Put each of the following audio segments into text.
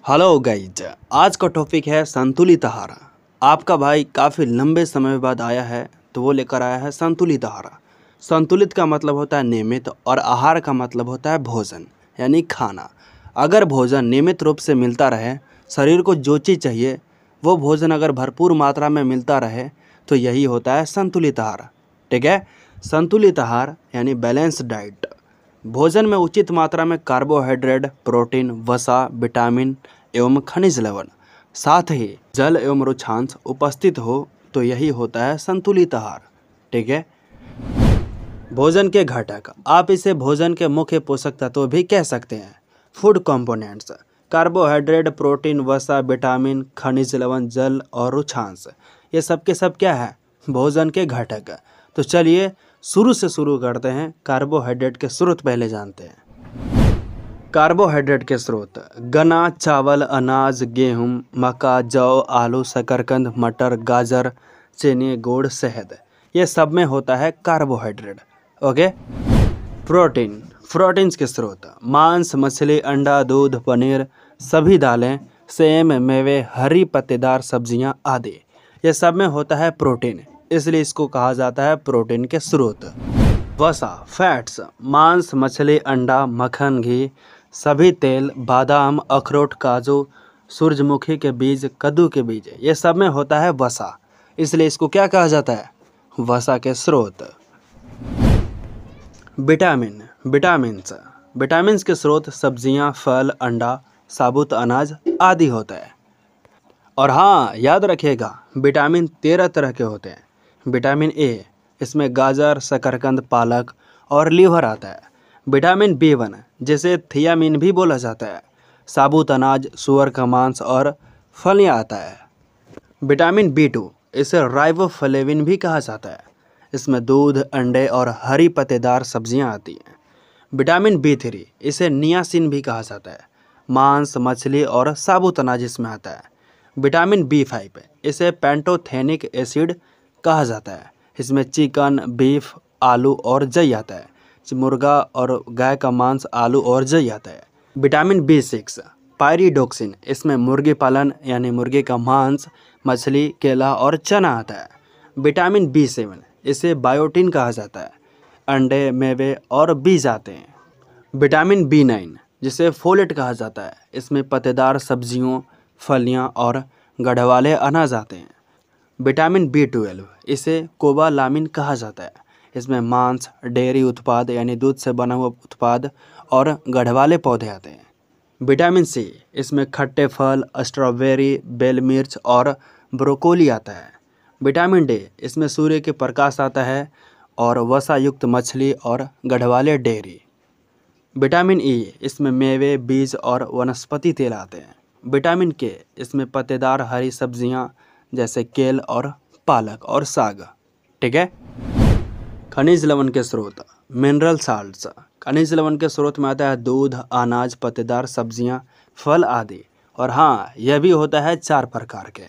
Hello guys, आज का topic है संतुलित आहार। आपका भाई काफ़ी लंबे समय बाद आया है तो वो लेकर आया है संतुलित आहार। संतुलित का मतलब होता है नियमित और आहार का मतलब होता है भोजन यानी खाना। अगर भोजन नियमित रूप से मिलता रहे, शरीर को जो चीज़ चाहिए वो भोजन अगर भरपूर मात्रा में मिलता रहे तो यही होता है संतुलित आहार। ठीक है, संतुलित आहार यानी बैलेंस डाइट। भोजन में उचित मात्रा में कार्बोहाइड्रेट, प्रोटीन, वसा, विटामिन एवं खनिज लवण, साथ ही जल एवं रुक्षांश उपस्थित हो तो यही होता है संतुलित आहार। ठीक है, भोजन के घटक, आप इसे भोजन के मुख्य पोषक तत्व भी कह सकते हैं। फूड कंपोनेंट्स, कार्बोहाइड्रेट, प्रोटीन, वसा, विटामिन, खनिज लवण, जल और रुक्षांश, ये सब के सब क्या है? भोजन के घटक। तो चलिए शुरू से शुरू करते हैं। कार्बोहाइड्रेट के स्रोत पहले जानते हैं। कार्बोहाइड्रेट के स्रोत गन्ना, चावल, अनाज, गेहूं, मक्का, जौ, आलू, शकरकंद, मटर, गाजर, चीनी, गुड़, शहद, ये सब में होता है कार्बोहाइड्रेट। ओके। प्रोटीन्स के स्रोत मांस, मछली, अंडा, दूध, पनीर, सभी दालें, सेम, मेवे, हरी पत्तेदार सब्जियां आदि, ये सब में होता है प्रोटीन, इसलिए इसको कहा जाता है प्रोटीन के स्रोत। वसा, फैट्स, मांस, मछली, अंडा, मक्खन, घी, सभी तेल, बादाम, अखरोट, काजू, सूरजमुखी के बीज, कद्दू के बीज, ये सब में होता है वसा, इसलिए इसको क्या कहा जाता है? वसा के स्रोत। विटामिन्स के स्रोत सब्जियां, फल, अंडा, साबुत अनाज आदि होता है। और हाँ, याद रखिएगा, विटामिन 13 तरह के होते हैं। विटामिन ए, इसमें गाजर, शकरकंद, पालक और लीवर आता है। विटामिन B1, जिसे थियामिन भी बोला जाता है, साबुत अनाज, सुअर का मांस और फलियां आता है। विटामिन B2, इसे राइबोफ्लेविन भी कहा जाता है, इसमें दूध, अंडे और हरी पत्तेदार सब्जियां आती हैं। विटामिन B3, इसे नियासिन भी कहा जाता है, मांस, मछली और साबुत अनाज इसमें आता है। विटामिन B5, इसे पैंटोथेनिक एसिड कहा जाता है, इसमें चिकन, बीफ, आलू और जई आता है। मुर्गा और गाय का मांस, आलू और जई आता है। विटामिन B6 पायरिडोक्सिन, इसमें मुर्गी पालन यानी मुर्गी का मांस, मछली, केला और चना आता है। विटामिन B7, इसे बायोटिन कहा जाता है, अंडे, मेवे और बीज आते हैं। विटामिन B9, जिसे फोलेट कहा जाता है, इसमें पत्तेदार सब्जियों, फलियां और गढ़वाले अनाज आते हैं। विटामिन B12, इसे कोबालामिन कहा जाता है, इसमें मांस, डेयरी उत्पाद यानी दूध से बना हुआ उत्पाद और गढ़वाले पौधे आते हैं। विटामिन C, इसमें खट्टे फल, स्ट्रॉबेरी, बेल मिर्च और ब्रोकोली आता है। विटामिन D, इसमें सूर्य के प्रकाश आता है और वसा युक्त मछली और गढ़वाले डेयरी। विटामिन E, इसमें मेवे, बीज और वनस्पति तेल आते हैं। विटामिन K, इसमें पत्तेदार हरी सब्जियां जैसे केल और पालक और साग। ठीक है। खनिज लवण के स्रोत मिनरल साल्ट्स, खनिज लवण के स्रोत में आता है दूध, अनाज, पत्तेदार सब्जियां, फल आदि। और हाँ, यह भी होता है 4 प्रकार के।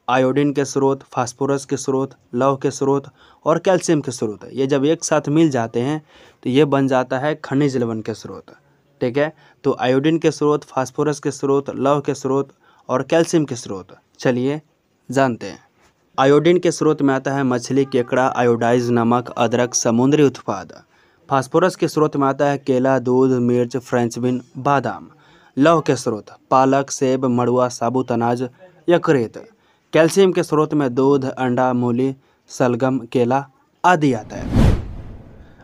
आयोडीन के स्रोत, फास्फोरस के स्रोत, लौह के स्रोत और कैल्शियम के स्रोत, ये जब एक साथ मिल जाते हैं तो ये बन जाता है खनिज लवण के स्रोत। ठीक है, तो आयोडीन के स्रोत, फास्फोरस के स्रोत, लौह के स्रोत और कैल्शियम के स्रोत चलिए जानते हैं। आयोडीन के स्रोत में आता है मछली, केकड़ा, आयोडाइज नमक, अदरक, समुद्री उत्पाद। फास्फोरस के स्रोत में आता है केला, दूध, मिर्च, फ्रेंच बीन, बादाम। लौह के स्रोत पालक, सेब, मड़ुआ, साबुत अनाज, यकृत। कैल्शियम के स्रोत में दूध, अंडा, मूली, सलगम, केला आदि आता है।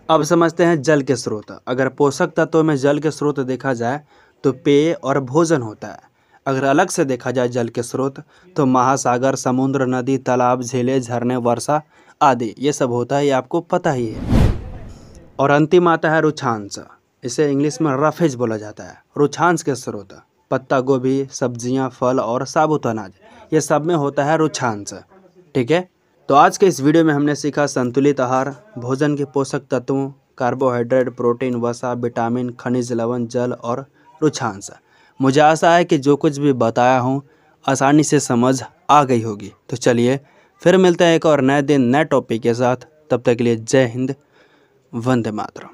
अब समझते हैं जल के स्रोत। अगर पोषक तत्वों में जल के स्रोत देखा जाए तो पेय और भोजन होता है। अगर अलग से देखा जाए जल के स्रोत तो महासागर, समुद्र, नदी, तालाब, झीलें, झरने, वर्षा आदि, ये सब होता है, ये आपको पता ही है। और अंतिम आता है रुक्षांश, इसे इंग्लिश में रफेज बोला जाता है। रुक्षांश के स्रोत पत्ता गोभी, सब्जियां, फल और साबुत अनाज, ये सब में होता है रुक्षांश। ठीक है, तो आज के इस वीडियो में हमने सीखा संतुलित आहार, भोजन के पोषक तत्वों, कार्बोहाइड्रेट, प्रोटीन, वसा, विटामिन, खनिज लवण, जल और रुक्षांश। मुझे आशा है कि जो कुछ भी बताया हूँ आसानी से समझ आ गई होगी। तो चलिए फिर मिलते हैं एक और नए दिन नए टॉपिक के साथ। तब तक के लिए जय हिंद, वंदे मातरम।